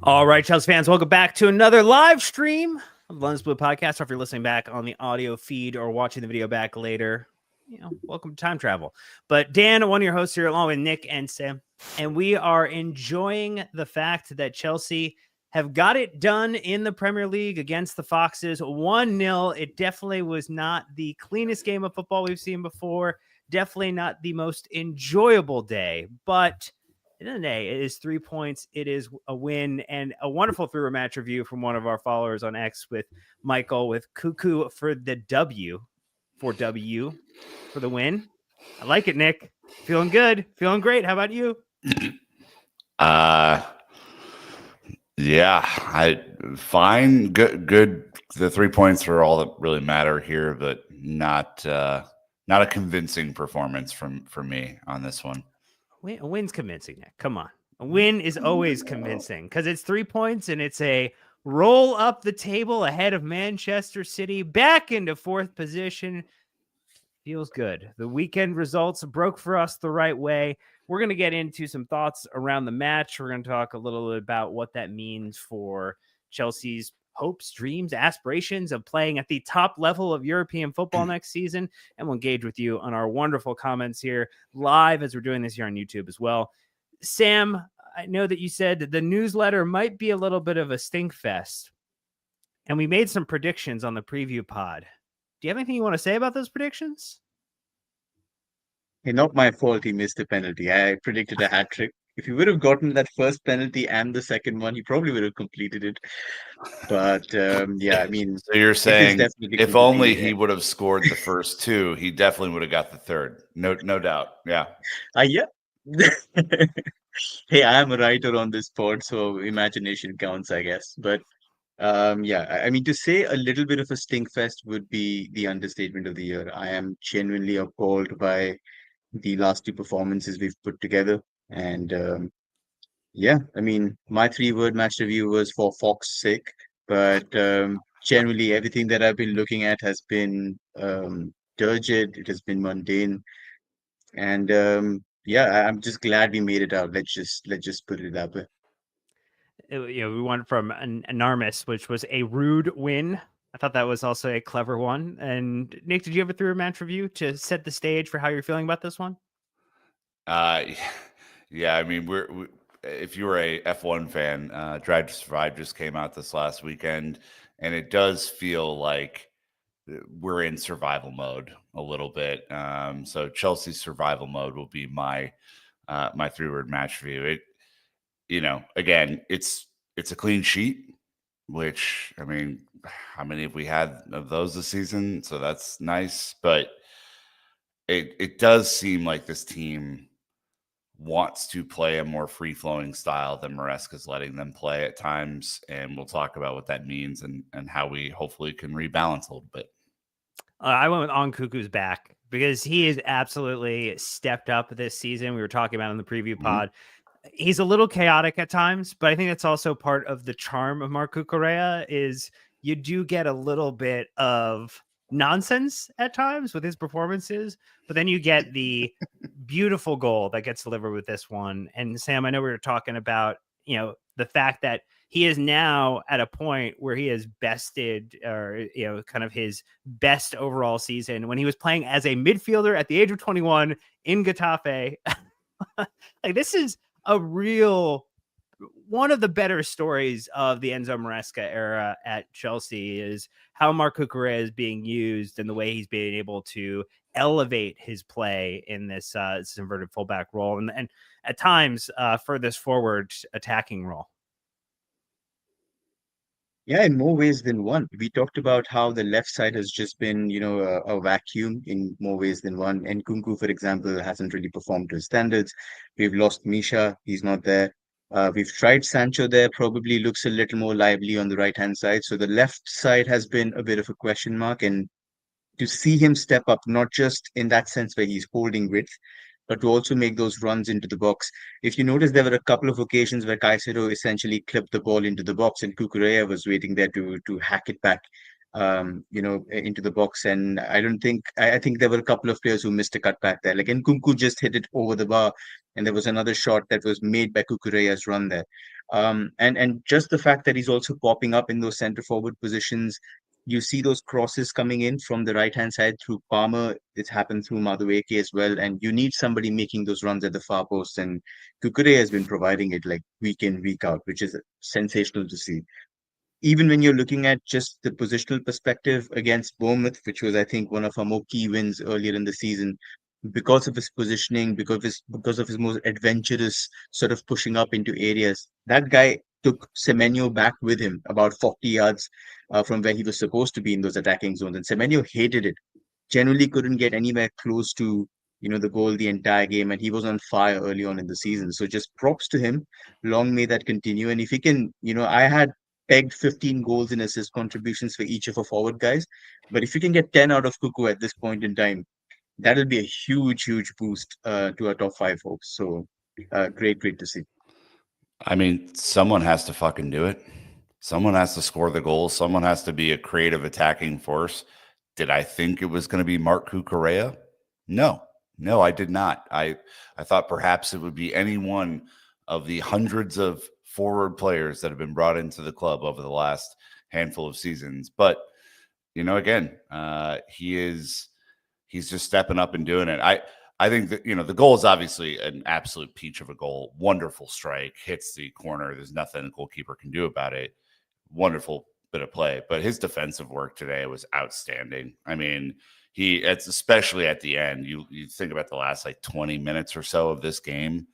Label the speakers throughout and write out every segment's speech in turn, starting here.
Speaker 1: All right, Chelsea fans, welcome back to another live stream of the Lens Blue Podcast. Or if you're listening back on the audio feed or watching the video back later, welcome to time travel. But Dan, one of your hosts here, along with Nick and Sam, and we are enjoying the fact that Chelsea have got it done in the Premier League against the Foxes 1-0. It definitely was not the cleanest game of football we've seen before. Definitely not the most enjoyable day, but at the end of the day, it is 3 points. It is a win and a wonderful through match review from one of our followers on X with Michael with Cuckoo for the W for the win. I like it, Nick. Feeling good. Feeling great. How about you?
Speaker 2: Yeah, fine. Good. The 3 points are all that really matter here, but not a convincing performance for me on this one.
Speaker 1: A win's convincing, Nick. Come on. A win is always convincing because it's 3 points and it's a roll up the table ahead of Manchester City back into fourth position. Feels good. The weekend results broke for us the right way. We're going to get into some thoughts around the match. We're going to talk a little bit about what that means for Chelsea's hopes, dreams, aspirations of playing at the top level of European football next season. And we'll engage with you on our wonderful comments here live as we're doing this here on YouTube as well. Sam, I know that you said that the newsletter might be a little bit of a stink fest. And we made some predictions on the preview pod. Do you have anything you want to say about those predictions?
Speaker 3: Hey, not my fault he missed the penalty. I predicted a hat trick. If he would have gotten that first penalty and the second one, he probably would have completed it. But yeah, I mean,
Speaker 2: so you're saying if only he would have scored the first two, he definitely would have got the third. No doubt. Yeah.
Speaker 3: Yeah. Hey, I am a writer on this pod, so imagination counts, I guess. But yeah, I mean, to say a little bit of a stink fest would be the understatement of the year. I am genuinely appalled by the last two performances we've put together. And yeah, I mean, my 3-word match review was for Fox's sake, but generally everything that I've been looking at has been turgid. It has been mundane, and yeah, I'm just glad we made it out. Let's just put it that way.
Speaker 1: We went from an enormous, which was a rude win. I thought that was also a clever one. And Nick, did you have a 3-word match review to set the stage for how you're feeling about this one?
Speaker 2: Yeah, I mean, if you were a F1 fan, Drive to Survive just came out this last weekend, and it does feel like we're in survival mode a little bit. So Chelsea's survival mode will be my 3-word match review. Again, it's a clean sheet, which, I mean, how many have we had of those this season? So that's nice, but it does seem like this team wants to play a more free-flowing style than Maresca's letting them play at times, and we'll talk about what that means and how we hopefully can rebalance a little bit.
Speaker 1: I went with On Cuckoo's back because he has absolutely stepped up this season. We were talking about in the preview pod. He's a little chaotic at times, but I think that's also part of the charm of Marc Cucurella is you do get a little bit of nonsense at times with his performances, but then you get the beautiful goal that gets delivered with this one. And Sam, I know we were talking about, the fact that he is now at a point where he has bested or, kind of his best overall season when he was playing as a midfielder at the age of 21 in Getafe. Like, this is a real one of the better stories of the Enzo Maresca era at Chelsea is how Marc Cucurella is being used and the way he's being able to elevate his play in this inverted fullback role and at times furthest forward attacking role.
Speaker 3: Yeah, in more ways than one. We talked about how the left side has just been, a vacuum in more ways than one. And Nkunku, for example, hasn't really performed to his standards. We've lost Misha. He's not there. We've tried Sancho there, probably looks a little more lively on the right-hand side. So the left side has been a bit of a question mark. And to see him step up, not just in that sense where he's holding width, but to also make those runs into the box. If you notice, there were a couple of occasions where Caicedo essentially clipped the ball into the box and Cucurella was waiting there to hack it back, into the box. And I think there were a couple of players who missed a cutback there. Like Nkunku just hit it over the bar. and there was another shot that was made by Cucurella's run there. And just the fact that he's also popping up in those center forward positions, you see those crosses coming in from the right hand side through Palmer. It's happened through Madueke as well, and you need somebody making those runs at the far post. And Cucurella has been providing it like week in, week out, which is sensational to see. Even when you're looking at just the positional perspective against Bournemouth, which was, I think, one of our more key wins earlier in the season, because of his positioning, because of his more adventurous sort of pushing up into areas, that guy took Semenyo back with him about 40 yards from where he was supposed to be in those attacking zones, and Semenyo hated it. Generally, couldn't get anywhere close to the goal the entire game, and he was on fire early on in the season. So just props to him. Long may that continue. And if he can, I had pegged 15 goals and assist contributions for each of our forward guys. But if you can get 10 out of Cuckoo at this point in time, that'll be a huge, huge boost to our top five folks. So great to see.
Speaker 2: I mean, someone has to fucking do it. Someone has to score the goals. Someone has to be a creative attacking force. Did I think it was going to be Marc Cucurella? No, I did not. I thought perhaps it would be any one of the hundreds of forward players that have been brought into the club over the last handful of seasons. But, again, he's just stepping up and doing it. I think that, the goal is obviously an absolute peach of a goal. Wonderful strike, hits the corner. There's nothing the goalkeeper can do about it. Wonderful bit of play. But his defensive work today was outstanding. I mean, it's especially at the end. You think about the last 20 minutes or so of this game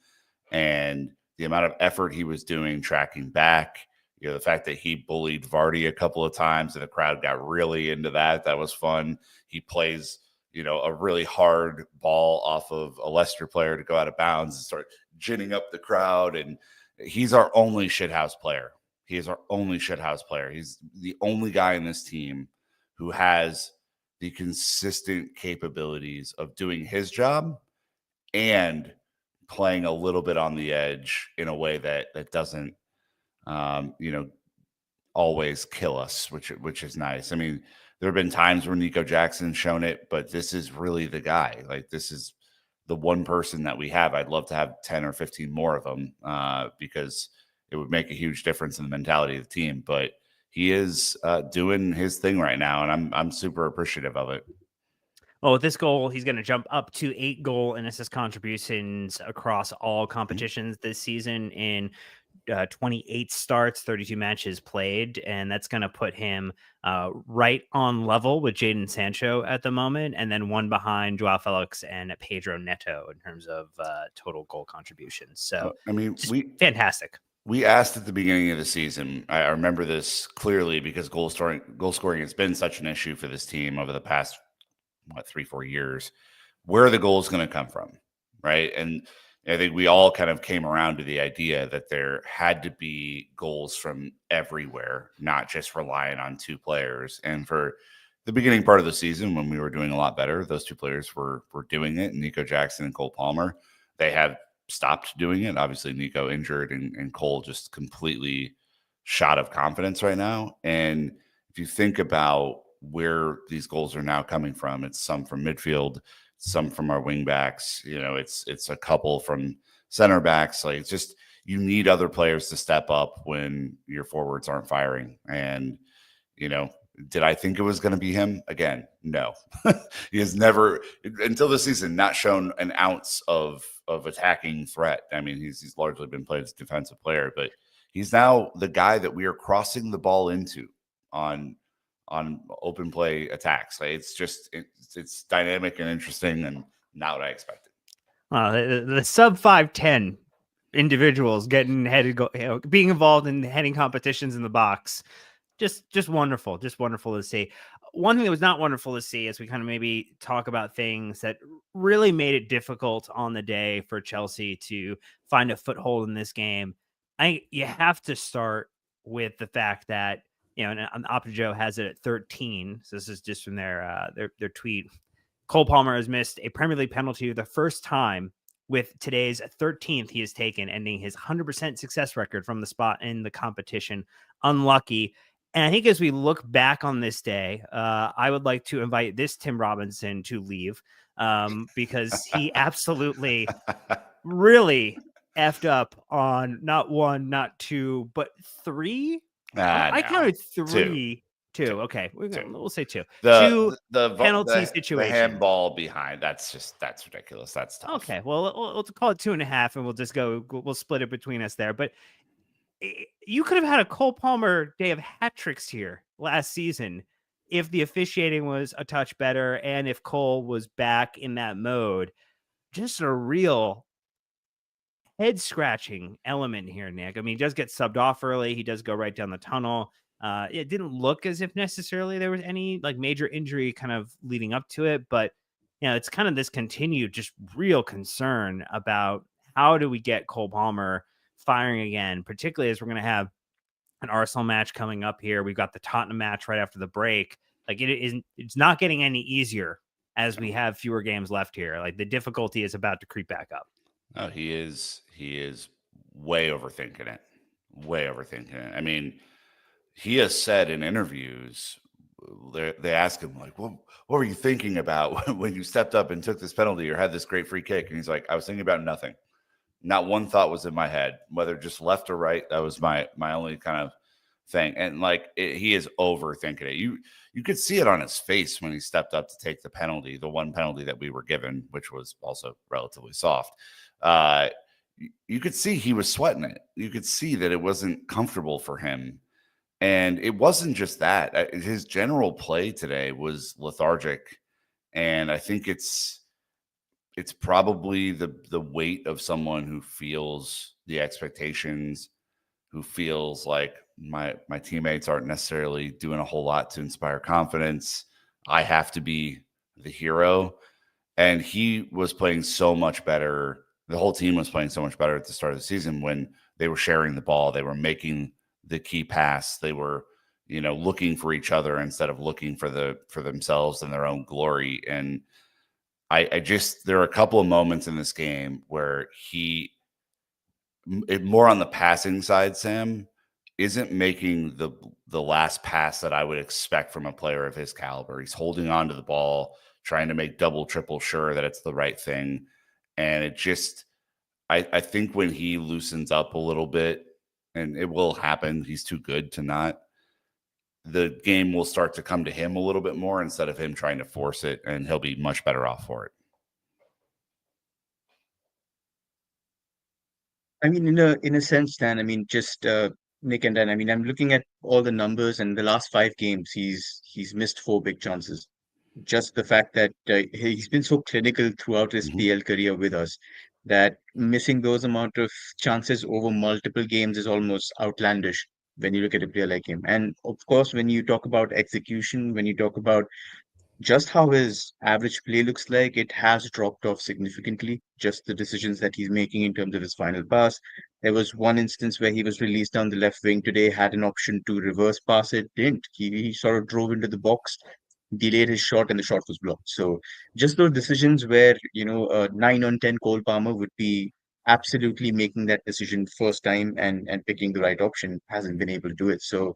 Speaker 2: and the amount of effort he was doing tracking back. The fact that he bullied Vardy a couple of times and the crowd got really into that. That was fun. He plays a really hard ball off of a Leicester player to go out of bounds and start ginning up the crowd. And he's our only shithouse player. He is our only shithouse player. He's the only guy in this team who has the consistent capabilities of doing his job and playing a little bit on the edge in a way that doesn't, always kill us, which is nice. I mean, there have been times where Nico Jackson's shown it, but this is really the guy. This is the one person that we have. I'd love to have 10 or 15 more of them because it would make a huge difference in the mentality of the team. But he is doing his thing right now, and I'm super appreciative of it.
Speaker 1: Well, with this goal, he's going to jump up to 8 goal and assist contributions across all competitions this season in 28 starts, 32 matches played, and that's going to put him right on level with Jadon Sancho at the moment, and then one behind Joao Felix and Pedro Neto in terms of total goal contributions. So,
Speaker 2: I mean,
Speaker 1: fantastic.
Speaker 2: We asked at the beginning of the season, I remember this clearly because goal scoring has been such an issue for this team over the past 3-4 years. Where are the goals going to come from, right? And I think we all kind of came around to the idea that there had to be goals from everywhere, not just relying on 2 players. And for the beginning part of the season, when we were doing a lot better, those 2 players were doing it. Nico Jackson and Cole Palmer, they have stopped doing it. Obviously, Nico injured and Cole just completely shot of confidence right now. And if you think about where these goals are now coming from, it's some from midfield, some from our wing backs, it's a couple from center backs. It's just, you need other players to step up when your forwards aren't firing. And, did I think it was going to be him again? No, he has never until this season not shown an ounce of attacking threat. I mean, he's largely been played as a defensive player, but he's now the guy that we are crossing the ball into on open play attacks. It's just it's dynamic and interesting, and not what I expected.
Speaker 1: The sub 5'10" individuals getting headed, being involved in heading competitions in the box, just wonderful, just wonderful to see. One thing that was not wonderful to see, as we kind of maybe talk about things that really made it difficult on the day for Chelsea to find a foothold in this game, you have to start with the fact that, and Optajo has it at 13. So this is just from their tweet. Cole Palmer has missed a Premier League penalty for the first time with today's 13th he has taken, ending his 100% success record from the spot in the competition. Unlucky. And I think as we look back on this day, I would like to invite this Tim Robinson to leave because he absolutely really effed up on not one, not two, but three. I
Speaker 2: No.
Speaker 1: counted
Speaker 2: Two.
Speaker 1: three. Two.
Speaker 2: Two.
Speaker 1: Okay, we'll say two. Two
Speaker 2: The
Speaker 1: penalty
Speaker 2: the
Speaker 1: situations.
Speaker 2: handball behind, that's ridiculous. That's tough.
Speaker 1: Okay, well, we'll call it 2.5, and we'll just we'll split it between us there. But you could have had a Cole Palmer day of hat tricks here last season if the officiating was a touch better and if Cole was back in that mode. Just a real head scratching element here, Nick. I mean, he does get subbed off early. He does go right down the tunnel. It didn't look as if necessarily there was any like major injury kind of leading up to it, but it's kind of this continued just real concern about how do we get Cole Palmer firing again, particularly as we're going to have an Arsenal match coming up here. We've got the Tottenham match right after the break. Like it's not getting any easier as we have fewer games left here. Like the difficulty is about to creep back up.
Speaker 2: Oh, he is way overthinking it. Way overthinking it. I mean, he has said in interviews, they ask him like, what were you thinking about when you stepped up and took this penalty or had this great free kick? And he's like, I was thinking about nothing. Not one thought was in my head, whether just left or right. That was my only kind of thing. And like he is overthinking it. You could see it on his face when he stepped up to take the penalty, the one penalty that we were given, which was also relatively soft. You could see he was sweating it. You could see that it wasn't comfortable for him. And it wasn't just that. His general play today was lethargic. And I think it's probably the weight of someone who feels the expectations, who feels like my teammates aren't necessarily doing a whole lot to inspire confidence. I have to be the hero. And he was playing so much better. The whole team was playing so much better at the start of the season when they were sharing the ball. They were making the key pass. They were, looking for each other instead of looking for themselves and their own glory. And there are a couple of moments in this game where more on the passing side, Sam, isn't making the last pass that I would expect from a player of his caliber. He's holding on to the ball, trying to make double, triple sure that it's the right thing. And it just, I think when he loosens up a little bit, and it will happen, he's too good to not, the game will start to come to him a little bit more instead of him trying to force it, and he'll be much better off for it.
Speaker 3: I mean, in a sense, Dan, I mean, just Nick and Dan, I mean, I'm looking at all the numbers, and the last 5 games, he's missed 4 big chances. Just the fact that he's been so clinical throughout his PL career with us, that missing those amount of chances over multiple games is almost outlandish when you look at a player like him. And of course, when you talk about execution, when you talk about just how his average play looks like, it has dropped off significantly. Just the decisions that he's making in terms of his final pass. There was one instance where he was released down the left wing today, had an option to reverse pass it, didn't. He sort of drove into the box, delayed his shot, and the shot was blocked. So just those decisions where, 9 on 10 Cole Palmer would be absolutely making that decision first time and picking the right option, hasn't been able to do it. So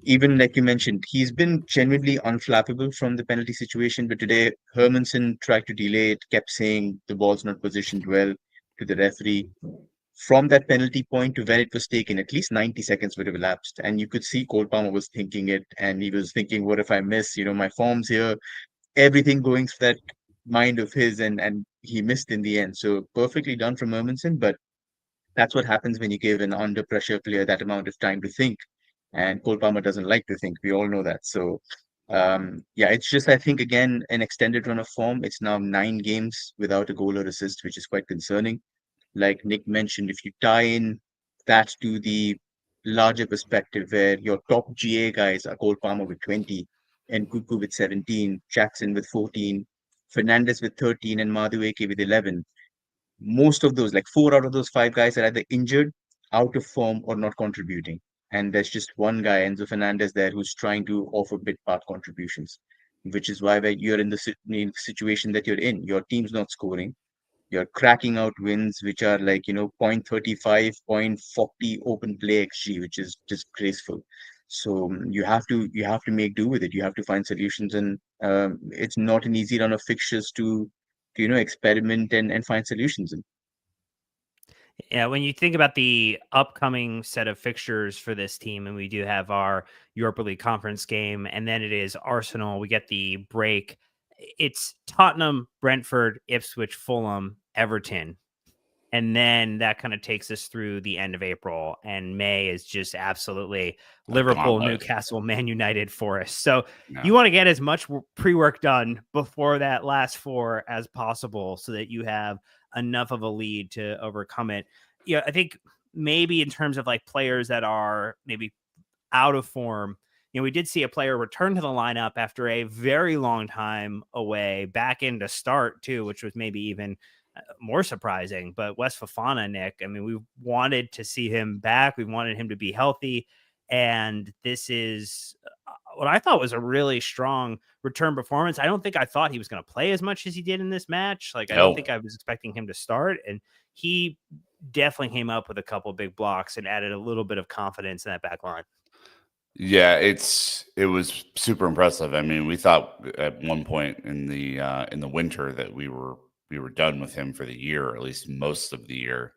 Speaker 3: even like you mentioned, he's been genuinely unflappable from the penalty situation. But today, Hermanson tried to delay it, kept saying the ball's not positioned well to the referee. From that penalty point to when it was taken, at least 90 seconds would have elapsed. And you could see Cole Palmer was thinking it, and he was thinking, what if I miss? My form's here, everything going through that mind of his, and he missed in the end. So perfectly done from Hermanson, but that's what happens when you give an under pressure player that amount of time to think. And Cole Palmer doesn't like to think. We all know that. So, yeah, it's just, I think, again, an extended run of form. It's now 9 games without a goal or assist, which is quite concerning. Like Nick mentioned, if you tie in that to the larger perspective where your top GA guys are Cole Palmer with 20, and Cuckoo with 17, Jackson with 14, Fernandez with 13, and Madueke with 11, most of those, like 4 out of those 5 guys, are either injured, out of form, or not contributing. And there's just one guy, Enzo Fernandez, there who's trying to offer bit part contributions, which is why you're in the situation that you're in. Your team's not scoring. You're cracking out wins, which are like, 0.35, 0.40 open play XG, which is disgraceful. So you have to make do with it. You have to find solutions, and it's not an easy run of fixtures to experiment and find solutions in.
Speaker 1: Yeah, when you think about the upcoming set of fixtures for this team, and we do have our Europa League conference game, and then it is Arsenal. We get the break. It's Tottenham, Brentford, Ipswich, Fulham, Everton. And then that kind of takes us through the end of April. And May is just absolutely
Speaker 2: A
Speaker 1: Liverpool,
Speaker 2: gauntlet.
Speaker 1: Newcastle, Man United, Forest. So
Speaker 2: No.
Speaker 1: you want to get as much pre-work done before that last four as possible so that you have enough of a lead to overcome it. Yeah, I think maybe in terms of like players that are maybe out of form, we did see a player return to the lineup after a very long time away, back in to start too, which was maybe even more surprising. But Wes Fofana, Nick, I mean, we wanted to see him back. We wanted him to be healthy. And this is what I thought was a really strong return performance. I don't think I thought he was going to play as much as he did in this match. Like, I don't think I was expecting him to start. And he definitely came up with a couple of big blocks and added a little bit of confidence in that back line.
Speaker 2: Yeah, it was super impressive. I mean, we thought at one point in the winter that we were done with him for the year, or at least most of the year.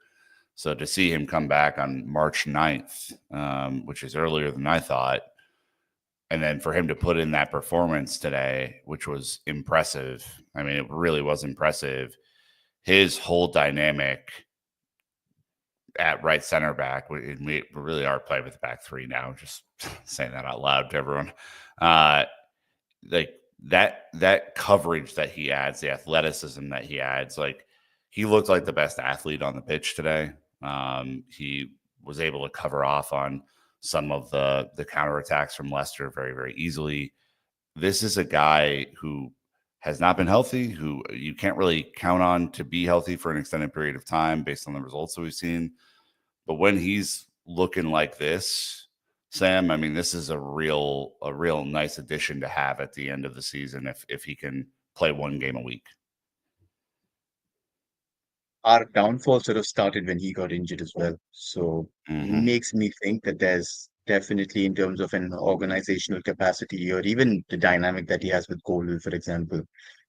Speaker 2: So to see him come back on March 9th, which is earlier than I thought, and then for him to put in that performance today, which was impressive. I mean, it really was impressive. His whole dynamic at right center back, we really are playing with the back three now, just saying that out loud to everyone. Like that coverage that he adds, the athleticism that he adds, like he looked like the best athlete on the pitch today. He was able to cover off on some of the counterattacks from Leicester very, very easily. This is a guy who has not been healthy, who you can't really count on to be healthy for an extended period of time based on the results that we've seen. But when he's looking like this, Sam, I mean, this is a real nice addition to have at the end of the season if he can play one game a week.
Speaker 3: Our downfall sort of started when he got injured as well. So makes me think that there's definitely, in terms of an organizational capacity or even the dynamic that he has with Cole, for example,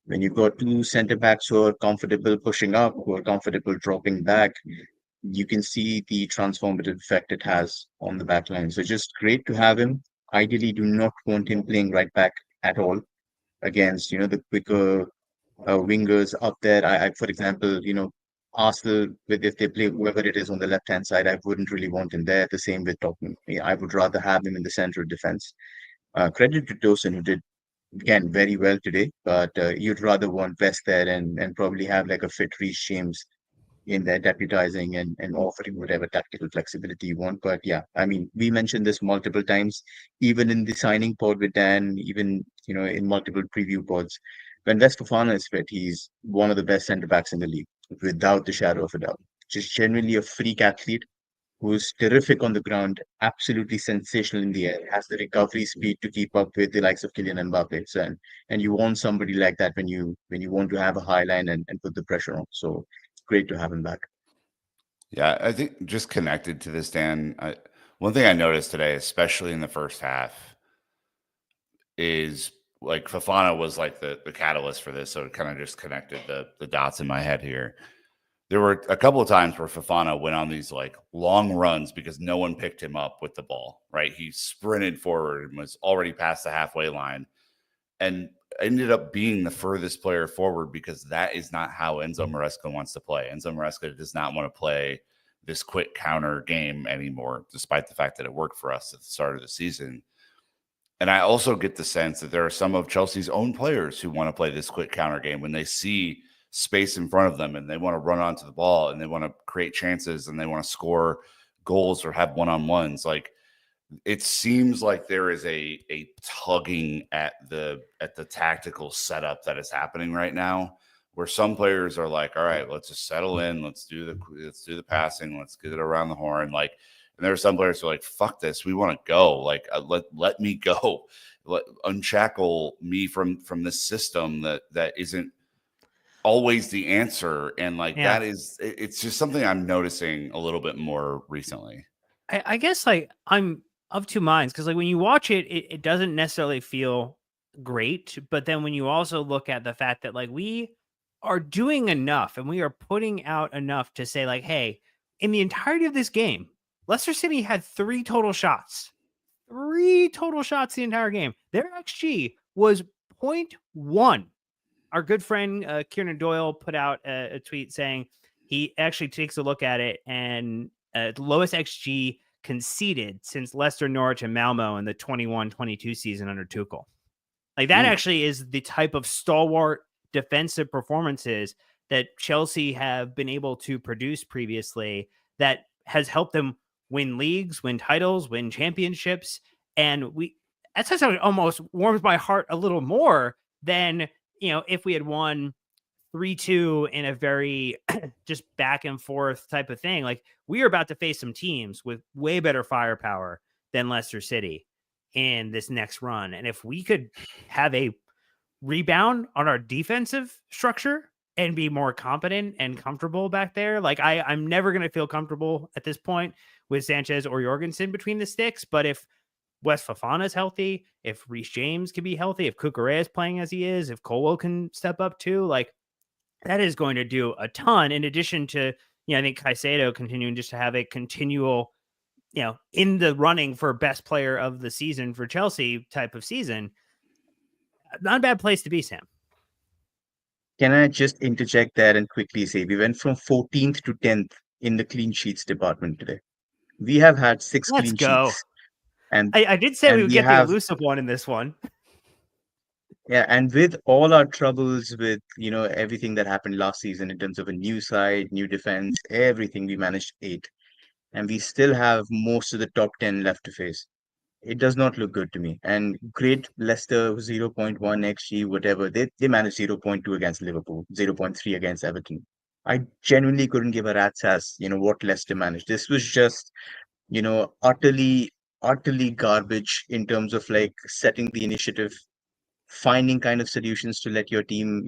Speaker 3: when you've got two center backs who are comfortable pushing up, who are comfortable dropping back, you can see the transformative effect it has on the back line. So just great to have him. Ideally, do not want him playing right back at all against, the quicker wingers up there. For example, Arsenal, if they play whoever it is on the left-hand side, I wouldn't really want him there. The same with Tottenham. I would rather have him in the center of defense. Credit to Tosin, who did, again, very well today, but you'd rather want West there and probably have like a fit Reece James in there deputizing and offering whatever tactical flexibility you want. But yeah, I mean, we mentioned this multiple times, even in the signing pod with Dan, even, in multiple preview pods. When West Fofana is fit, he's one of the best centre backs in the league, without the shadow of a doubt. Just genuinely a freak athlete who's terrific on the ground, absolutely sensational in the air, has the recovery speed to keep up with the likes of Kylian Mbappe. So, and you want somebody like that when you want to have a high line and put the pressure on. So great to have him back.
Speaker 2: Yeah, I think just connected to this, Dan, one thing I noticed today, especially in the first half, is like Fofana was like the catalyst for this. So it kind of just connected the dots in my head here. There were a couple of times where Fofana went on these like long runs because no one picked him up with the ball, right? He sprinted forward and was already past the halfway line and ended up being the furthest player forward because that is not how Enzo Maresca wants to play. Enzo Maresca does not want to play this quick counter game anymore, despite the fact that it worked for us at the start of the season. And I also get the sense that there are some of Chelsea's own players who want to play this quick counter game when they see space in front of them and they want to run onto the ball and they want to create chances and they want to score goals or have one-on-ones. Like, it seems like there is a tugging at the tactical setup that is happening right now, where some players are like, all right, let's just settle in, let's do the passing, let's get it around the horn. Like, and there are some players who are like, fuck this, we want to go. Like, let me go. Unshackle me from this system that isn't always the answer. And like, that is, it's just something I'm noticing a little bit more recently.
Speaker 1: I guess like I'm of two minds, because like when you watch it, it doesn't necessarily feel great. But then when you also look at the fact that like we are doing enough and we are putting out enough to say like, hey, in the entirety of this game, Leicester City had 3 total shots. 3 total shots the entire game. Their XG was 0.1. Our good friend Kieran Doyle put out a tweet saying he actually takes a look at it, and the lowest XG conceded since Leicester, Norwich, and Malmo in the 21-22 season under Tuchel. Like that actually is the type of stalwart defensive performances that Chelsea have been able to produce previously that has helped them win leagues, win titles, win championships. And that's how it almost warms my heart a little more than, if we had won 3-2 in a very just back and forth type of thing. Like we are about to face some teams with way better firepower than Leicester City in this next run. And if we could have a rebound on our defensive structure and be more competent and comfortable back there, like I'm never going to feel comfortable at this point with Sanchez or Jorgensen between the sticks. But if Wes Fofana is healthy, if Reece James can be healthy, if Cucurella is playing as he is, if Colwell can step up too, like that is going to do a ton. In addition to, I think Caicedo continuing just to have a continual, in the running for best player of the season for Chelsea type of season. Not a bad place to be, Sam.
Speaker 3: Can I just interject there and quickly say we went from 14th to 10th in the clean sheets department today. We have had 6
Speaker 1: Let's
Speaker 3: clean
Speaker 1: go.
Speaker 3: sheets. And
Speaker 1: I did say we would get the elusive one in this one.
Speaker 3: Yeah, and with all our troubles with, everything that happened last season in terms of a new side, new defense, everything, we managed 8. And we still have most of the top 10 left to face. It does not look good to me. And great Leicester 0.1 XG, whatever. They managed 0.2 against Liverpool, 0.3 against Everton. I genuinely couldn't give a rat's ass, what Leicester managed. This was just, utterly, utterly garbage in terms of like setting the initiative, finding kind of solutions to let your team,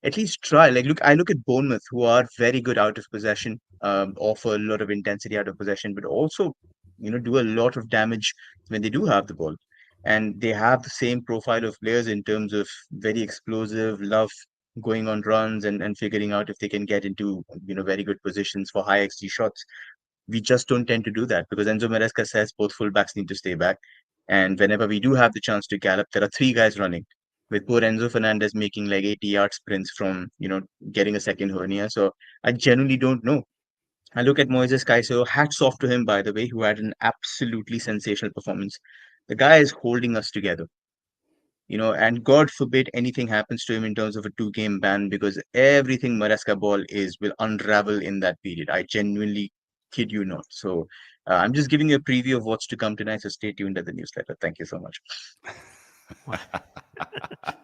Speaker 3: at least try. Like, I look at Bournemouth, who are very good out of possession, offer a lot of intensity out of possession, but also, do a lot of damage when they do have the ball. And they have the same profile of players in terms of very explosive, love going on runs and figuring out if they can get into, very good positions for high XG shots. We just don't tend to do that because Enzo Maresca says both fullbacks need to stay back. And whenever we do have the chance to gallop, there are 3 guys running, with poor Enzo Fernandez making like 80-yard sprints from, getting a second hernia. So I genuinely don't know. I look at Moises Caicedo, hats off to him, by the way, who had an absolutely sensational performance. The guy is holding us together, and God forbid anything happens to him in terms of a 2-game ban, because everything Maresca ball will unravel in that period. I genuinely kid you not. So I'm just giving you a preview of what's to come tonight. So stay tuned at the newsletter. Thank you so much.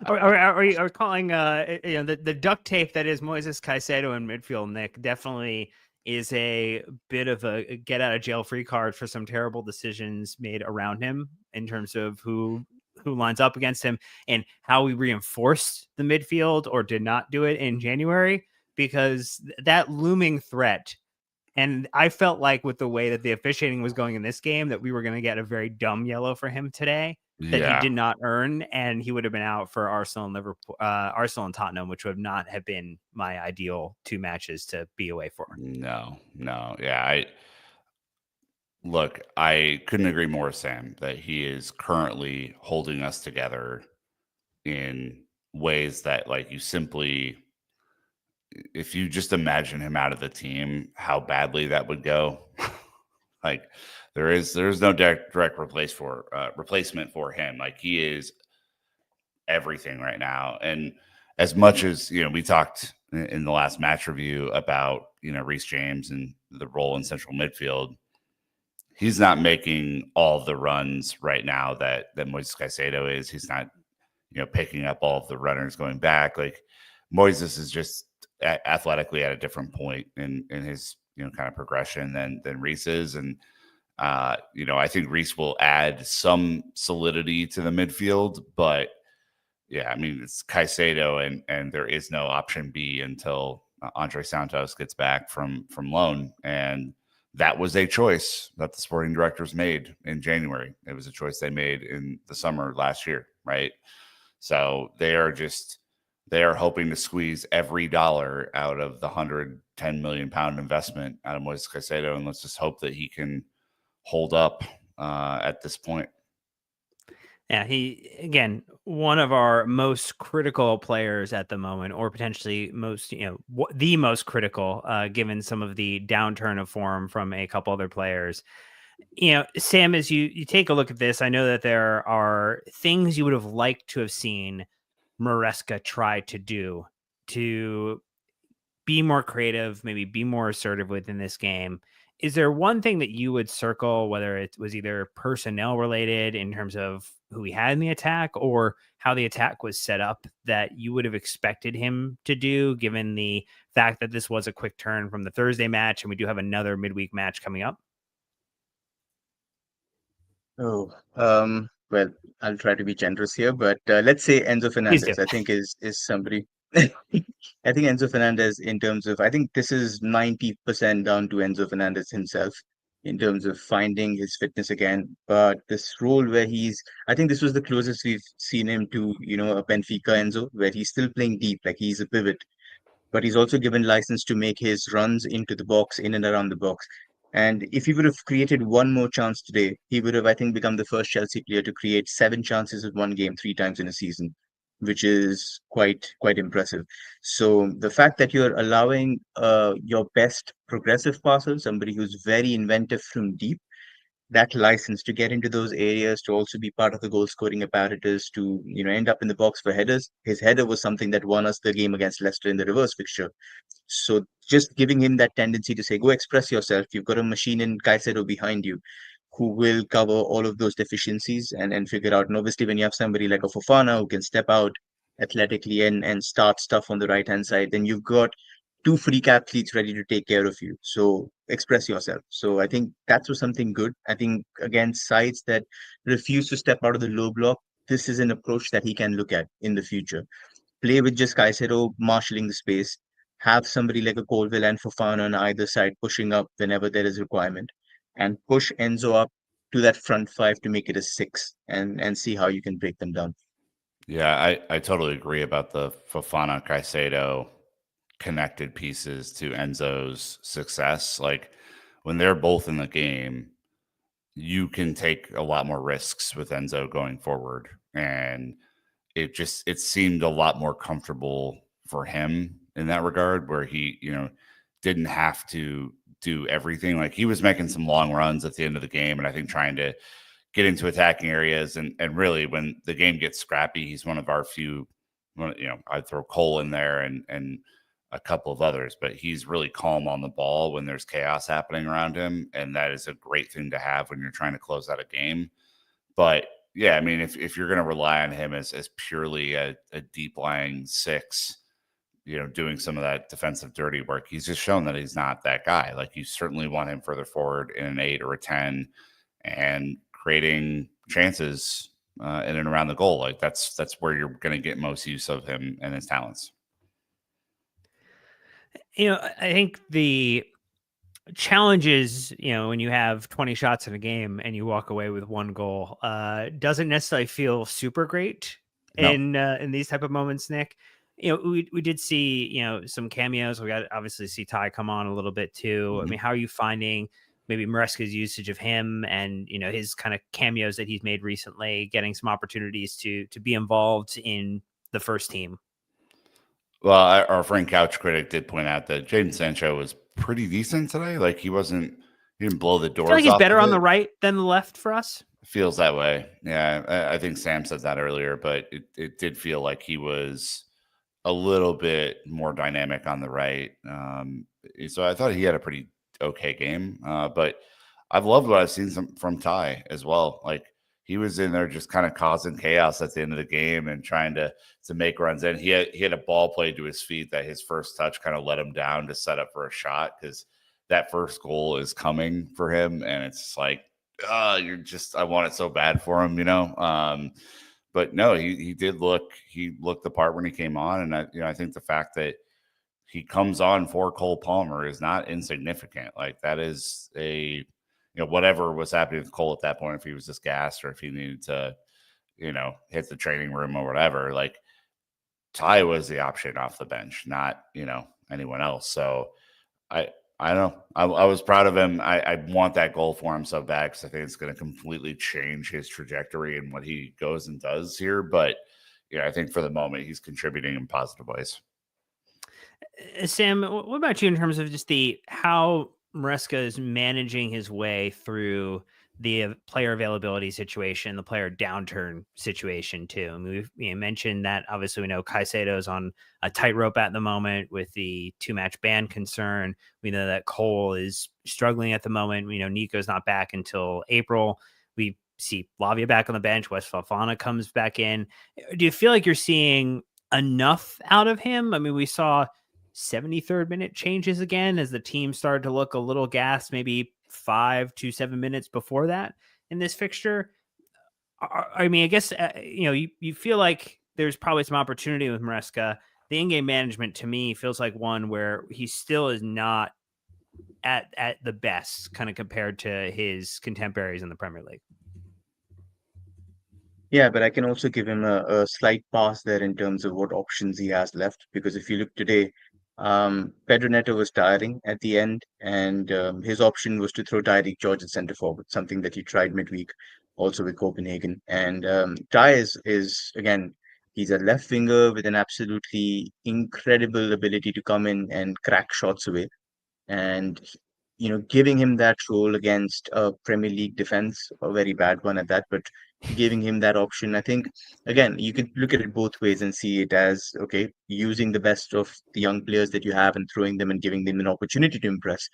Speaker 1: Are you calling the duct tape that is Moises Caicedo in midfield, Nick, definitely is a bit of a get out of jail free card for some terrible decisions made around him in terms of who lines up against him and how we reinforced the midfield or did not do it in January, because that looming threat. And I felt like with the way that the officiating was going in this game that we were going to get a very dumb yellow for him today that he did not earn, and he would have been out for Arsenal and Liverpool, Arsenal and Tottenham, which would not have been my ideal 2 matches to be away for.
Speaker 2: No. Yeah, I couldn't agree more, Sam, that he is currently holding us together in ways that, like, you simply, if you just imagine him out of the team, how badly that would go. Like, there's no direct replacement for him. Like, he is everything right now. And as much as, we talked in the last match review about, Reece James and the role in central midfield, he's not making all the runs right now that Moises Caicedo is. He's not, picking up all of the runners going back. Like, Moises is just athletically at a different point in his, kind of progression than Reece is. And, I think Reece will add some solidity to the midfield, but yeah, I mean, it's Caicedo and there is no option B until Andre Santos gets back from loan. And that was a choice that the sporting directors made in January. It was a choice they made in the summer last year, right? So they are just they are hoping to squeeze every dollar out of the £110 million investment out of Moises Caicedo, and let's just hope that he can hold up at this point.
Speaker 1: Yeah, he, again, one of our most critical players at the moment, or potentially most, the most critical, given some of the downturn of form from a couple other players. Sam, as you take a look at this, I know that there are things you would have liked to have seen Maresca try to do to be more creative, maybe be more assertive within this game. Is there one thing that you would circle, whether it was either personnel related in terms of who he had in the attack or how the attack was set up, that you would have expected him to do, given the fact that this was a quick turn from the Thursday match and we do have another midweek match coming up?
Speaker 3: Oh, well, I'll try to be generous here, but let's say Enzo
Speaker 1: Please do.
Speaker 3: Fernandez, I think is somebody. I think Enzo Fernandez, in terms of, I think this is 90% down to Enzo Fernandez himself in terms of finding his fitness again. But this role where I think this was the closest we've seen him to, a Benfica Enzo, where he's still playing deep, like he's a pivot, but he's also given license to make his runs into the box, in and around the box. And if he would have created one more chance today, he would have, I think, become the first Chelsea player to create 7 chances in one game 3 times in a season, which is quite impressive. So the fact that you're allowing your best progressive passer, somebody who's very inventive from deep, that license to get into those areas, to also be part of the goal scoring apparatus, to end up in the box for headers. His header was something that won us the game against Leicester in the reverse fixture. So just giving him that tendency to say, go express yourself. You've got a machine in Caicedo behind you who will cover all of those deficiencies and figure out. And obviously, when you have somebody like a Fofana who can step out athletically and start stuff on the right hand side, then you've got two freak athletes ready to take care of you. So express yourself. So I think that was something good. I think against sides that refuse to step out of the low block, this is an approach that he can look at in the future. Play with just Caicedo marshalling the space, have somebody like a Colville and Fofana on either side pushing up whenever there is requirement, and push Enzo up to that front five to make it a 6, and see how you can break them down.
Speaker 2: Yeah, I totally agree about the Fofana Caicedo connected pieces to Enzo's success. Like when they're both in the game, you can take a lot more risks with Enzo going forward. And it seemed a lot more comfortable for him in that regard, where he, didn't have to do everything. Like he was making some long runs at the end of the game, and I think trying to get into attacking areas. And really, when the game gets scrappy, he's one of our few. I'd throw Cole in there and a couple of others, but he's really calm on the ball when there's chaos happening around him, and that is a great thing to have when you're trying to close out a game. But yeah, I mean, if you're going to rely on him as purely a deep lying 6, doing some of that defensive dirty work, he's just shown that he's not that guy. Like you certainly want him further forward in an 8 or a 10 and creating chances in and around the goal. Like that's where you're going to get most use of him and his talents.
Speaker 1: I think the challenge is, when you have 20 shots in a game and you walk away with 1 goal, doesn't necessarily feel super great in these type of moments, Nick. We did see, some cameos. We got obviously see Ty come on a little bit too.
Speaker 2: Mm-hmm.
Speaker 1: I mean, how are you finding maybe Maresca's usage of him and, his kind of cameos that he's made recently, getting some opportunities to be involved in the first team?
Speaker 2: Well, our friend Couch Critic did point out that Jadon Sancho was pretty decent today. Like he didn't blow the doors.
Speaker 1: I feel like he's
Speaker 2: off
Speaker 1: better
Speaker 2: of
Speaker 1: on
Speaker 2: it.
Speaker 1: the right than the left for us.
Speaker 2: Feels that way. Yeah, I think Sam said that earlier, but it did feel like he was a little bit more dynamic on the right. So I thought he had a pretty okay game. But I've loved what I've seen from Ty as well. Like he was in there just kind of causing chaos at the end of the game and trying to make runs in. He had a ball played to his feet that his first touch kind of let him down to set up for a shot, because that first goal is coming for him, and it's like, I want it so bad for him, but no, he looked the part when he came on. And I think the fact that he comes on for Cole Palmer is not insignificant. Like that is whatever was happening with Cole at that point, if he was just gassed or if he needed to, hit the training room or whatever, like Ty was the option off the bench, not, anyone else. So I don't know. I was proud of him. I want that goal for him so bad because I think it's going to completely change his trajectory and what he goes and does here. But I think for the moment he's contributing in positive ways.
Speaker 1: Sam, what about you in terms of just how Maresca is managing his way through the player availability situation, the player downturn situation too? I mean, we've mentioned that obviously we know Caicedo is on a tightrope at the moment with the 2-match ban concern. We know that Cole is struggling at the moment. We know Nico's not back until April. We see Lavia back on the bench. West Fofana comes back in. Do you feel like you're seeing enough out of him? I mean, we saw 73rd minute changes again as the team started to look a little gassed, maybe 5 to 7 minutes before that in this fixture. I mean, I guess, you feel like there's probably some opportunity with Maresca. The in-game management to me feels like one where he still is not at the best kind of compared to his contemporaries in the Premier League.
Speaker 3: Yeah, but I can also give him a slight pass there in terms of what options he has left. Because if you look today, Pedro Neto was tiring at the end, and his option was to throw Tyreek George at centre forward, something that he tried midweek also with Copenhagen. And Ty is again, he's a left winger with an absolutely incredible ability to come in and crack shots away. And giving him that role against a Premier League defense, a very bad one at that, but giving him that option, I think, again, you could look at it both ways and see it as, okay, using the best of the young players that you have and throwing them and giving them an opportunity to impress.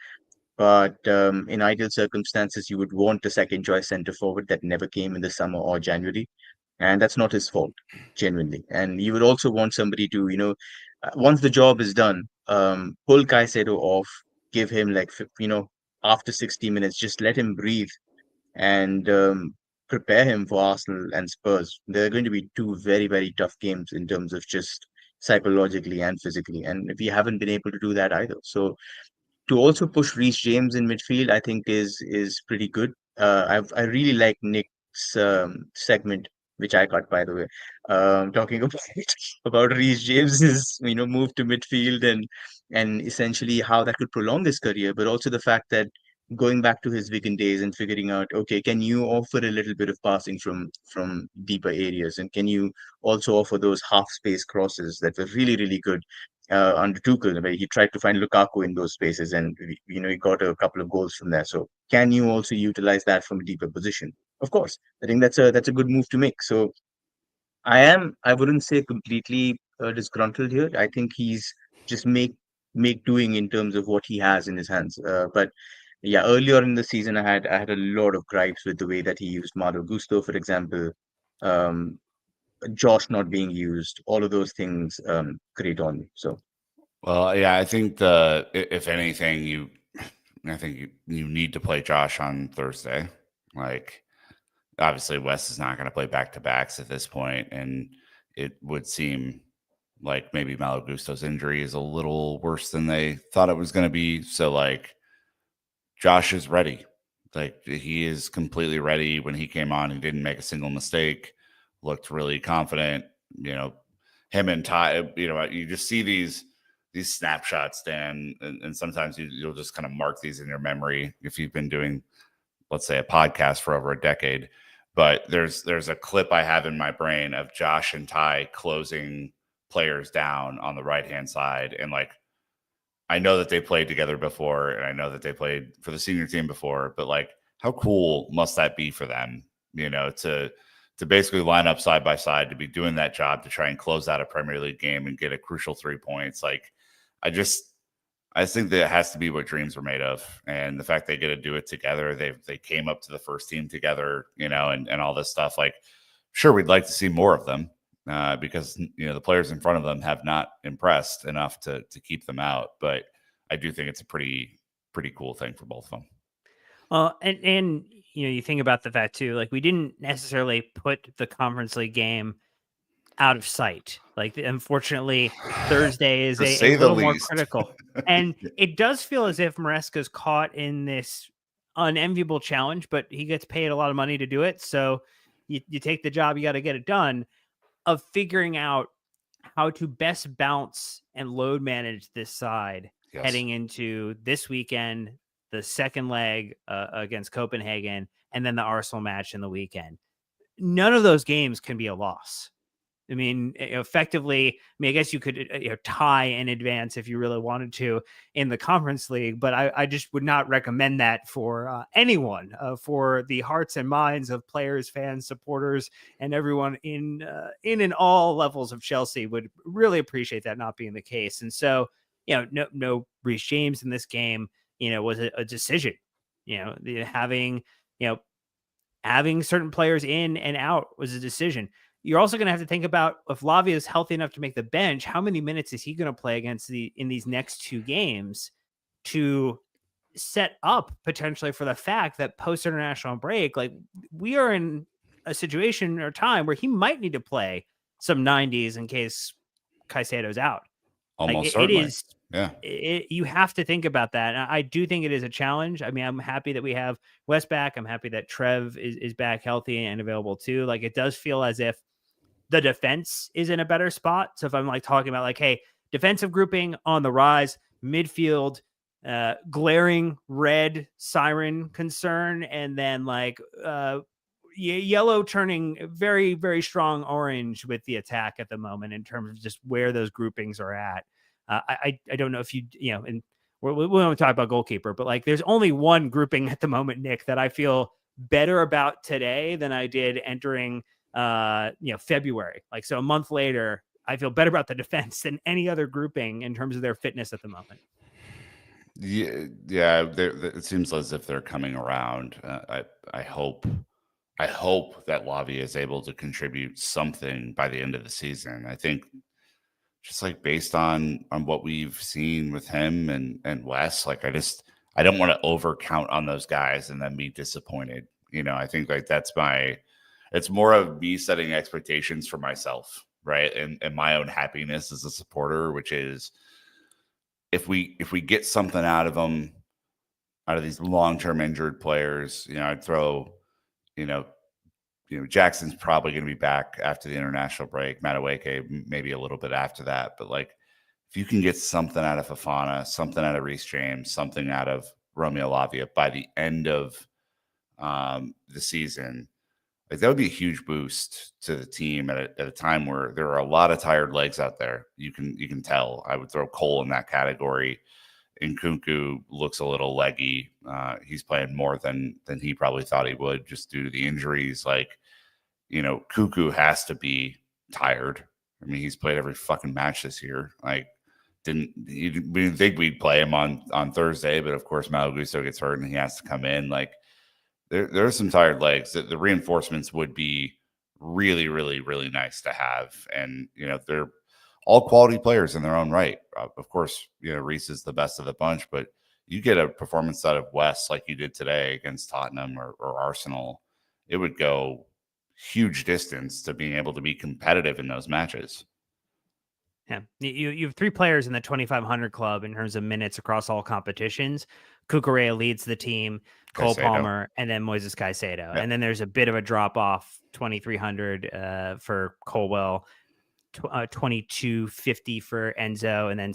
Speaker 3: But in ideal circumstances, you would want a second choice centre forward that never came in the summer or January. And that's not his fault, genuinely. And you would also want somebody to, once the job is done, pull Caicedo off, give him like, after 60 minutes, just let him breathe and prepare him for Arsenal and Spurs. They're going to be two very, very tough games in terms of just psychologically and physically. And we haven't been able to do that either. So to also push Reece James in midfield, I think is pretty good. I really like Nick's segment, which I got by the way, talking about about Reece James's move to midfield and essentially how that could prolong his career, but also the fact that going back to his Wigan days and figuring out, okay, can you offer a little bit of passing from deeper areas, and can you also offer those half space crosses that were really really good under Tuchel, where he tried to find Lukaku in those spaces, and he got a couple of goals from there. So can you also utilize that from a deeper position? Of course, I think that's a good move to make. So I wouldn't say completely disgruntled here. I think he's just make doing in terms of what he has in his hands. But yeah, earlier in the season, I had a lot of gripes with the way that he used Malo Gusto, for example. Um, Josh not being used, all of those things grate on me. So
Speaker 2: Well, yeah, I think if anything, I think you need to play Josh on Thursday. Like, obviously, West is not going to play back to backs at this point, and it would seem like maybe Malo Gusto's injury is a little worse than they thought it was going to be. So, like, Josh is ready. Like, he is completely ready. When he came on, he didn't make a single mistake. Looked really confident. Him and Ty. You just see these snapshots, Dan, and sometimes you'll just kind of mark these in your memory if you've been doing, let's say, a podcast for over a decade. But there's a clip I have in my brain of Josh and Ty closing players down on the right hand side, and like, I know that they played together before, and I know that they played for the senior team before, but like, how cool must that be for them, to basically line up side by side, to be doing that job, to try and close out a Premier League game and get a crucial 3 points. Like, I think that it has to be what dreams are made of. And the fact they get to do it together, they came up to the first team together, and all this stuff. Like, sure, we'd like to see more of them. Because the players in front of them have not impressed enough to keep them out, but I do think it's a pretty cool thing for both of them.
Speaker 1: Well, and you think about the fact too, like, we didn't necessarily put the Conference League game out of sight. Like, unfortunately, Thursday is a little more critical, and it does feel as if Maresca's caught in this unenviable challenge, but he gets paid a lot of money to do it. So you take the job, you got to get it done, of figuring out how to best bounce and load manage this side
Speaker 2: Yes.
Speaker 1: heading into this weekend, the second leg against Copenhagen, and then the Arsenal match in the weekend. None of those games can be a loss. I mean, effectively, I guess you could tie in advance if you really wanted to in the Conference League, but I just would not recommend that for anyone, for the hearts and minds of players, fans, supporters, and everyone in and all levels of Chelsea would really appreciate that not being the case. And so, no Reece James in this game, was a decision. Having certain players in and out was a decision. You're also going to have to think about if Lavia is healthy enough to make the bench, how many minutes is he going to play in these next two games to set up potentially for the fact that post international break, like we are in a situation or time where he might need to play some 90s in case Caicedo's out.
Speaker 2: Almost
Speaker 1: it
Speaker 2: certainly.
Speaker 1: is.
Speaker 2: Yeah.
Speaker 1: You have to think about that. And I do think it is a challenge. I mean, I'm happy that we have West back. I'm happy that Trev is back healthy and available too. Like it does feel as if the defense is in a better spot. So if I'm like talking about like, hey, defensive grouping on the rise, midfield, glaring red siren concern, and then like yellow turning very, very strong orange with the attack at the moment in terms of just where those groupings are at. I don't know if and we won't talk about goalkeeper, but like there's only one grouping at the moment, Nick, that I feel better about today than I did entering February. Like, so a month later, I feel better about the defense than any other grouping in terms of their fitness at the moment.
Speaker 2: Yeah. It seems as if they're coming around. I hope that Lavia is able to contribute something by the end of the season. I think just like based on what we've seen with him and Wes, like I don't want to over count on those guys and then be disappointed. I think like it's more of me setting expectations for myself, right? And my own happiness as a supporter, which is if we get something out of them, out of these long-term injured players, I'd throw, Jackson's probably going to be back after the international break. Madueke maybe a little bit after that, but like if you can get something out of Fofana, something out of Reece James, something out of Romeo Lavia by the end of the season, like that would be a huge boost to the team at a time where there are a lot of tired legs out there. You can tell. I would throw Cole in that category. And Nkunku looks a little leggy. He's playing more than he probably thought he would just due to the injuries. Like, Cuckoo has to be tired. I mean, he's played every fucking match this year. Like, we didn't think we'd play him on Thursday, but of course Malo Gusto gets hurt and he has to come in. Like, there are some tired legs. The reinforcements would be really, really, really nice to have. And, they're all quality players in their own right. Of course, Reece is the best of the bunch, but you get a performance out of West like you did today against Tottenham or Arsenal, it would go huge distance to being able to be competitive in those matches.
Speaker 1: Yeah, you have three players in the 2,500 club in terms of minutes across all competitions. Cucurella leads the team, Cole Palmer, and then Moises Caicedo. Yeah. And then there's a bit of a drop off, 2,300 for Colwell, 2,250 for Enzo, and then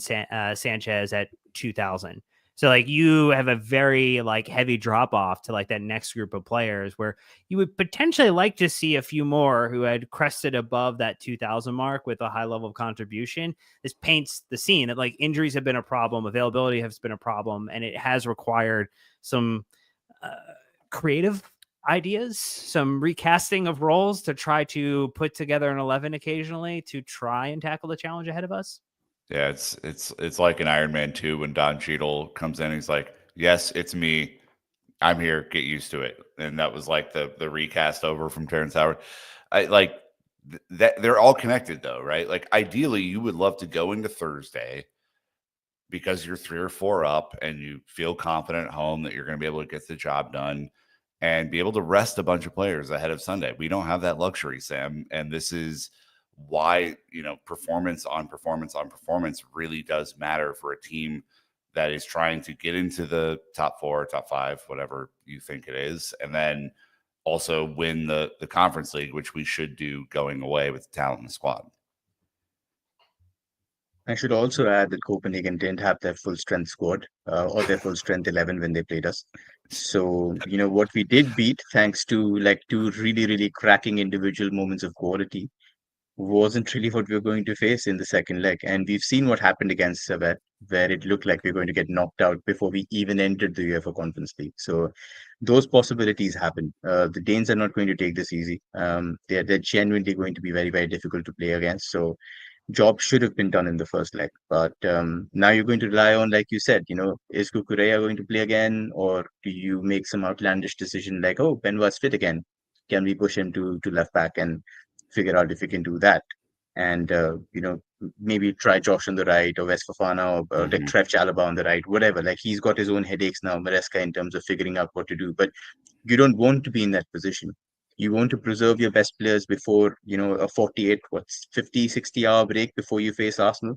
Speaker 1: Sanchez at 2,000. So like you have a very like heavy drop off to like that next group of players where you would potentially like to see a few more who had crested above that 2,000 mark with a high level of contribution. This paints the scene that like injuries have been a problem, availability has been a problem, and it has required some creative ideas, some recasting of roles to try to put together an 11 occasionally to try and tackle the challenge ahead of us.
Speaker 2: Yeah, it's like an Iron Man 2 when Don Cheadle comes in. He's like, "Yes, it's me. I'm here. Get used to it." And that was like the recast over from Terrence Howard. I like that they're all connected though, right? Like ideally, you would love to go into Thursday because you're 3 or 4 up and you feel confident at home that you're going to be able to get the job done and be able to rest a bunch of players ahead of Sunday. We don't have that luxury, Sam, and this is why performance on performance really does matter for a team that is trying to get into the top 4, top 5, whatever you think it is, and then also win the conference league, which we should do going away with the talent in the squad.
Speaker 3: I should also add that Copenhagen didn't have their full strength squad or their full strength 11 when they played us. So, what we did beat, thanks to like two really, really cracking individual moments of quality, wasn't really what we were going to face in the second leg. And we've seen what happened against Servette, where it looked like we were going to get knocked out before we even entered the UEFA Conference League. So those possibilities happen. The Danes are not going to take this easy. They're genuinely going to be very, very difficult to play against. So job should have been done in the first leg. But now you're going to rely on, like you said, is Cucurella going to play again, or do you make some outlandish decision like, oh, Benoit's fit again? Can we push him to left back and figure out if we can do that? And maybe try Josh on the right or West Fofana or like Trev Chalobah on the right, whatever. Like he's got his own headaches now, Maresca, in terms of figuring out what to do. But you don't want to be in that position. You want to preserve your best players before, a 48, 50, 60-hour break before you face Arsenal.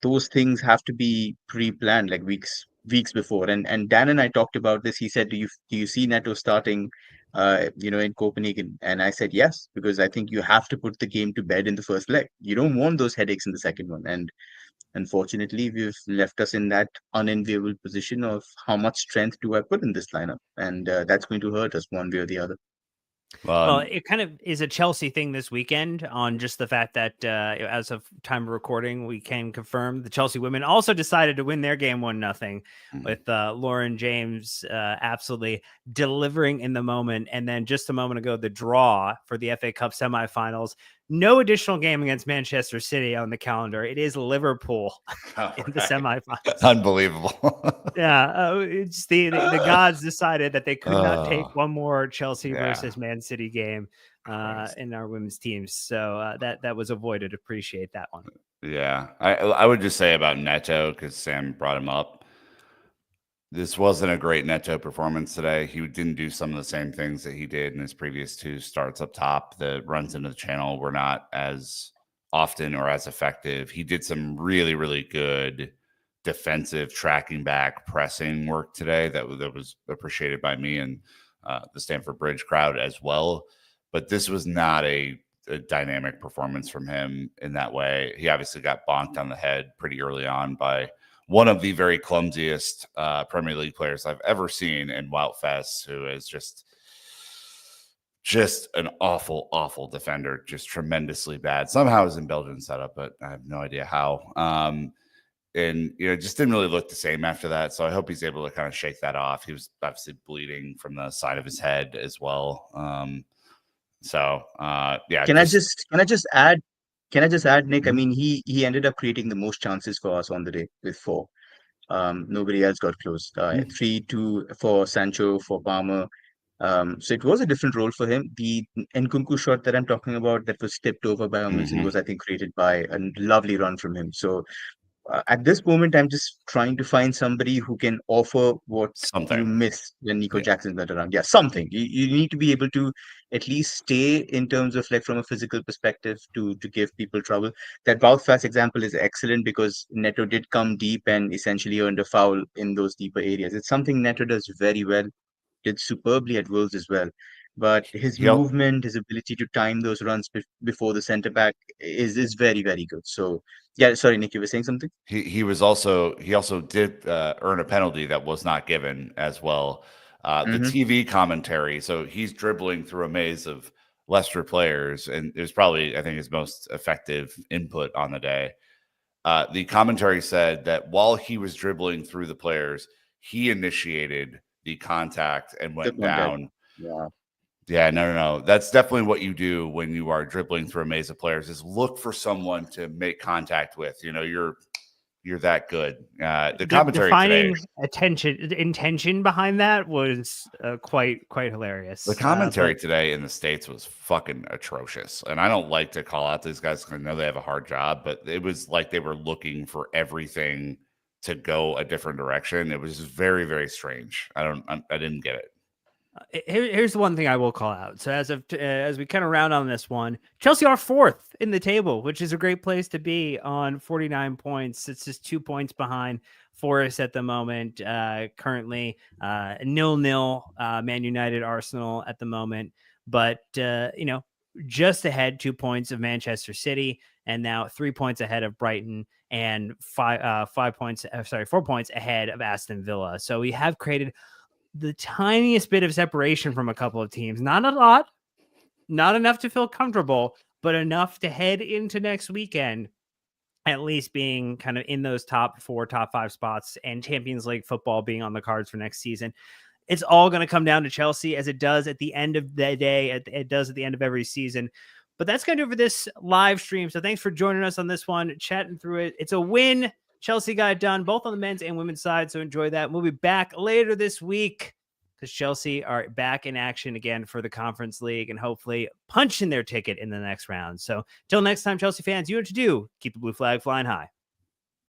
Speaker 3: Those things have to be pre-planned, like weeks before. And Dan and I talked about this. He said, "Do you see Neto starting, in Copenhagen?" And I said yes, because I think you have to put the game to bed in the first leg. You don't want those headaches in the second one. And unfortunately, we've left us in that unenviable position of how much strength do I put in this lineup, and that's going to hurt us one way or the other.
Speaker 1: Well, it kind of is a Chelsea thing this weekend on just the fact that as of time of recording, we can confirm the Chelsea women also decided to win their game 1-0 with Lauren James absolutely delivering in the moment. And then just a moment ago, the draw for the FA Cup semifinals. No additional game against Manchester City on the calendar. It is Liverpool in the semifinals.
Speaker 2: Unbelievable.
Speaker 1: Yeah, it's the gods decided that they could not take one more Chelsea versus Man City game in our women's teams, so that was avoided. Appreciate that one.
Speaker 2: Yeah, I would just say about Neto, because Sam brought him up. This wasn't a great Neto performance today. He didn't do some of the same things that he did in his previous two starts up top. The runs into the channel were not as often or as effective. He did some really, really good defensive tracking back pressing work today that was appreciated by me and the Stamford Bridge crowd as well. But this was not a dynamic performance from him in that way. He obviously got bonked on the head pretty early on by one of the very clumsiest Premier League players I've ever seen in Wout Faes, who is just an awful, awful defender, just tremendously bad. Somehow is in Belgian setup, but I have no idea how. And just didn't really look the same after that. So I hope he's able to kind of shake that off. He was obviously bleeding from the side of his head as well. Yeah.
Speaker 3: Can I just add, Nick? I
Speaker 2: Mhm.
Speaker 3: mean, he ended up creating the most chances for us on the day with 4. Nobody else got close. 3-2 for Sancho, for Palmer. So it was a different role for him. The Nkunku shot that I'm talking about that was tipped over by Amundsen was, I think, created by a lovely run from him. So at this moment, I'm just trying to find somebody who can offer what you
Speaker 2: Something.
Speaker 3: miss when Nico
Speaker 2: Yeah.
Speaker 3: Jackson's not around. Yeah, something. You need to be able to at least stay in terms of like from a physical perspective to give people trouble. That Wout example is excellent because Neto did come deep and essentially earned a foul in those deeper areas. It's something Neto does very well, did superbly at Wolves as well. But his
Speaker 2: He
Speaker 3: movement, his ability to time those runs before the centre back is very, very good. So yeah, sorry, Nick, you were saying something?
Speaker 2: he also did earn a penalty that was not given as well. The
Speaker 3: Mm-hmm.
Speaker 2: TV commentary, so he's dribbling through a maze of Leicester players, and it was probably, I think, his most effective input on the day. The commentary said that while he was dribbling through the players, he initiated the contact and
Speaker 3: The
Speaker 2: went
Speaker 3: contact.
Speaker 2: down.
Speaker 3: Yeah.
Speaker 2: Yeah, no. That's definitely what you do when you are dribbling through a maze of players, is look for someone to make contact with. You're that good. The commentary today,
Speaker 1: Defining intention behind that was quite hilarious.
Speaker 2: the commentary today in the States was fucking atrocious. And I don't like to call out these guys because I know they have a hard job, but it was like they were looking for everything to go a different direction. It was very, very strange. I didn't get it.
Speaker 1: Here's the one thing I will call out. So as we kind of round on this one, Chelsea are 4th in the table, which is a great place to be on 49 points. It's just 2 points behind Forest at the moment. Currently 0-0 Man United, Arsenal at the moment. But just ahead 2 points of Manchester City, and now 3 points ahead of Brighton, and 4 points ahead of Aston Villa. So we have created the tiniest bit of separation from a couple of teams. Not a lot, not enough to feel comfortable, but enough to head into next weekend at least being kind of in those top 4, top 5 spots, and Champions League football being on the cards for next season. It's all going to come down to Chelsea, as it does at the end of the day. It does at the end of every season. But that's going to do it for this live stream. So thanks for joining us on this one, chatting through it. It's a win. Chelsea got it done, both on the men's and women's side. So enjoy that. We'll be back later this week because Chelsea are back in action again for the Conference League and hopefully punching their ticket in the next round. So till next time, Chelsea fans, you know what to do. Keep the blue flag flying high.